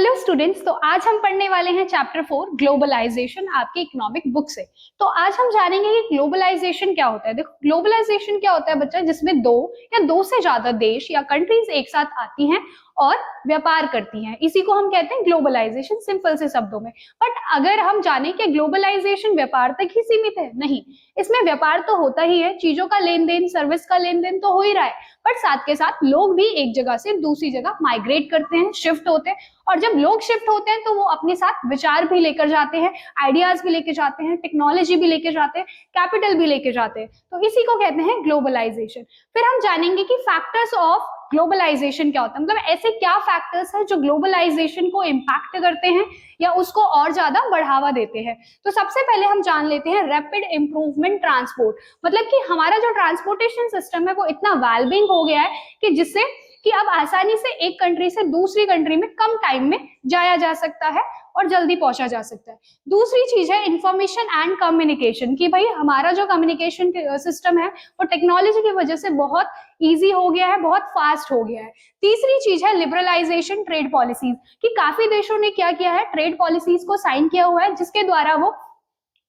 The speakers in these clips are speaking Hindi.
हेलो स्टूडेंट्स, तो आज हम पढ़ने वाले हैं चैप्टर 4 ग्लोबलाइजेशन आपके इकोनॉमिक बुक से। तो आज हम जानेंगे कि ग्लोबलाइजेशन क्या होता है। देखो, ग्लोबलाइजेशन क्या होता है बच्चा, जिसमें दो या दो से ज्यादा देश या कंट्रीज एक साथ आती हैं और व्यापार करती हैं, इसी को हम कहते हैं ग्लोबलाइजेशन, सिंपल से शब्दों में। बट अगर हम जाने कि ग्लोबलाइजेशन व्यापार तक ही सीमित है, नहीं, इसमें व्यापार तो होता ही है, चीजों का लेन देन, सर्विस का लेन देन तो हो ही रहा है, बट साथ के साथ लोग भी एक जगह से दूसरी जगह माइग्रेट करते हैं, शिफ्ट होते हैं। और जब लोग शिफ्ट होते हैं तो वो अपने साथ विचार भी लेकर जाते हैं, आइडियाज भी लेकर जाते हैं, टेक्नोलॉजी भी लेकर जाते हैं, कैपिटल भी लेकर जाते हैं। तो इसी को कहते हैं ग्लोबलाइजेशन। फिर हम जानेंगे कि फैक्टर्स ऑफ ग्लोबलाइजेशन क्या होता है, मतलब ऐसे क्या फैक्टर्स हैं जो ग्लोबलाइजेशन को इम्पैक्ट करते हैं या उसको और ज्यादा बढ़ावा देते हैं। तो सबसे पहले हम जान लेते हैं रैपिड इंप्रूवमेंट ट्रांसपोर्ट, मतलब कि हमारा जो ट्रांसपोर्टेशन सिस्टम है वो इतना वेलबिंग हो गया है कि जिससे कि अब आसानी से एक कंट्री से दूसरी कंट्री में कम टाइम में जाया जा सकता है और जल्दी पहुंचा जा सकता है। दूसरी चीज है इंफॉर्मेशन एंड कम्युनिकेशन, कि भाई हमारा जो कम्युनिकेशन सिस्टम है वो टेक्नोलॉजी की वजह से बहुत इजी हो गया है, बहुत फास्ट हो गया है। तीसरी चीज है लिबरलाइजेशन ट्रेड पॉलिसीज, कि काफी देशों ने क्या किया है, ट्रेड पॉलिसीज को साइन किया हुआ है, जिसके द्वारा वो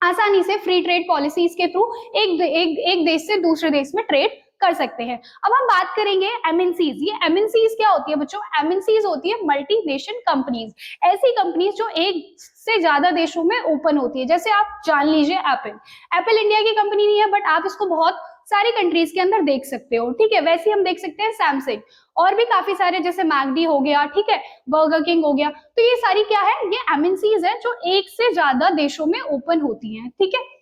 आसानी से फ्री ट्रेड पॉलिसीज के थ्रू एक देश से दूसरे देश में ट्रेड कर सकते हैं। अब हम बात करेंगे एमएनसीज। ये एमएनसीज क्या होती है बच्चों? एमएनसीज होती है मल्टीनेशनल कंपनीज, ऐसी कंपनीज जो एक से ज्यादा देशों में ओपन होती है। जैसे आप जान लीजिए एप्पल इंडिया की कंपनी नहीं है, बट आप इसको बहुत सारी कंट्रीज के अंदर देख सकते हो, ठीक है। वैसे हम देख सकते हैं सैमसंग, और भी काफी सारे, जैसे मैकडी हो गया, ठीक है, बर्गर किंग हो गया। तो ये सारी क्या है, ये एमएनसीज है जो एक से ज्यादा देशों में ओपन होती हैं, ठीक है।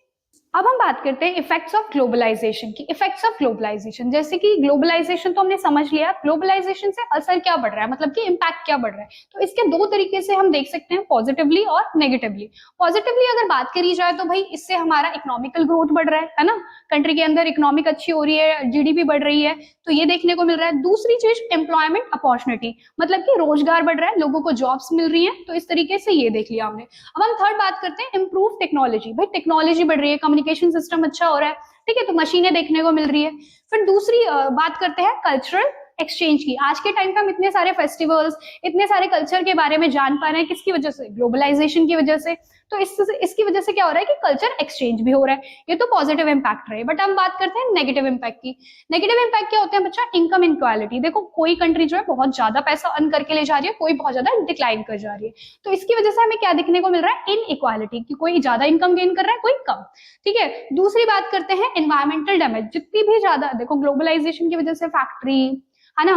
अब हम बात करते हैं इफेक्ट्स ऑफ ग्लोबलाइजेशन की। इफेक्ट्स ऑफ ग्लोबलाइजेशन, जैसे कि ग्लोबलाइजेशन तो हमने समझ लिया, ग्लोबलाइजेशन से असर क्या बढ़ रहा है, मतलब कि इम्पैक्ट क्या बढ़ रहा है। तो इसके दो तरीके से हम देख सकते हैं, पॉजिटिवली और नेगेटिवली। पॉजिटिवली अगर बात करी जाए तो भाई इससे हमारा इकोनॉमिकल ग्रोथ बढ़ रहा है ना, कंट्री के अंदर इकोनॉमिक अच्छी हो रही है, जीडीपी बढ़ रही है, तो ये देखने को मिल रहा है। दूसरी चीज एम्प्लॉयमेंट अपॉर्चुनिटी, मतलब कि रोजगार बढ़ रहा है, लोगों को जॉब्स मिल रही है, तो इस तरीके से ये देख लिया हमने। अब हम थर्ड बात करते हैं इम्प्रूव टेक्नोलॉजी। भाई टेक्नोलॉजी बढ़ रही है, कम्युनिकेशन सिस्टम अच्छा हो रहा है, ठीक है, तो मशीनें देखने को मिल रही है। फिर दूसरी बात करते हैं कल्चरल एक्सचेंज की। आज के टाइम पे हम इतने सारे फेस्टिवल्स, इतने सारे कल्चर के बारे में जान पा रहे हैं, किसकी वजह से? ग्लोबलाइजेशन की वजह से। तो इसकी वजह से क्या हो रहा है कि कल्चर एक्सचेंज भी हो रहा है, ये तो पॉजिटिव इंपैक्ट रहे। बट हम बात करते हैं नेगेटिव इंपैक्ट की। नेगेटिव इंपैक्ट क्या होते हैं बच्चा? Income inequality. देखो, कोई कंट्री जो है बहुत ज्यादा पैसा अर्न करके ले जा रही है, कोई बहुत ज्यादा डिक्लाइन कर जा रही है, तो इसकी वजह से हमें क्या देखने को मिल रहा है? इन इक्वालिटी, कि कोई ज्यादा इनकम गेन कर रहा है, कोई कम, ठीक है। दूसरी बात करते हैं एनवायरमेंटल डैमेज। जितनी भी ज्यादा, देखो, ग्लोबलाइजेशन की वजह से फैक्ट्री, है ना,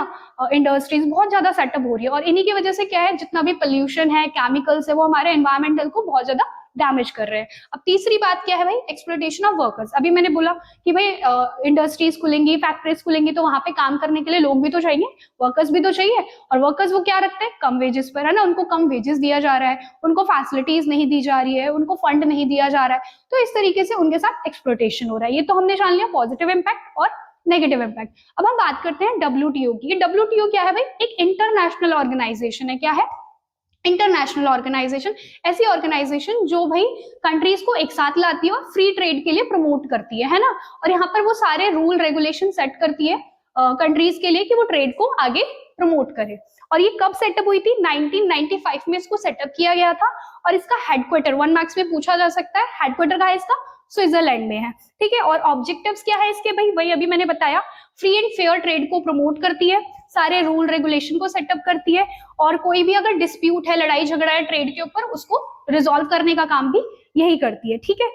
इंडस्ट्रीज बहुत ज्यादा सेटअप हो रही है, और इन्हीं की वजह से क्या है, जितना भी पोल्यूशन है, केमिकल्स है, वो हमारे एनवायरमेंटल को बहुत ज्यादा डैमेज कर रहे हैं। अब तीसरी बात क्या है भाई? Exploitation of workers. अभी मैंने बोला कि भाई इंडस्ट्रीज खुलेंगी, फैक्ट्रीज खुलेंगी, तो वहां पे काम करने के लिए लोग भी तो चाहिए, वर्कर्स भी तो चाहिए। और वर्कर्स वो क्या रखते हैं? कम वेजेस पर, है ना, उनको कम वेजेस दिया जा रहा है, उनको फैसिलिटीज नहीं दी जा रही है, उनको फंड नहीं दिया जा रहा है, तो इस तरीके से उनके साथ एक्सप्लॉयटेशन हो रहा है। ये तो हमने जान लिया पॉजिटिव इंपैक्ट और नेगेटिव इंपैक्ट। अब हम बात करते हैं डब्ल्यूटीओ की। डब्ल्यूटीओ क्या है भाई? एक इंटरनेशनल ऑर्गेनाइजेशन है। क्या है? International organisation. ऐसी ऑर्गेनाइजेशन जो भाई कंट्रीज को एक साथ लाती है और फ्री ट्रेड के लिए प्रमोट करती है ना, और यहाँ पर वो सारे रूल रेगुलेशन सेट करती है कंट्रीज के लिए कि वो ट्रेड को आगे प्रमोट करे। और ये कब सेटअप हुई थी? 1995 में इसको सेटअप किया गया था, और इसका हेडक्वार्टर 1 मार्क्स में पूछा जा सकता है, हेडक्वार्टर का है इसका स्विट्जरलैंड में है, ठीक है। और ऑब्जेक्टिव्स क्या है इसके? भाई वही अभी मैंने बताया, फ्री एंड फेयर ट्रेड को प्रमोट करती है, सारे रूल रेगुलेशन को सेटअप करती है, और कोई भी अगर डिस्प्यूट है, लड़ाई झगड़ा है ट्रेड के ऊपर, उसको रिजॉल्व करने का काम भी यही करती है, ठीक है।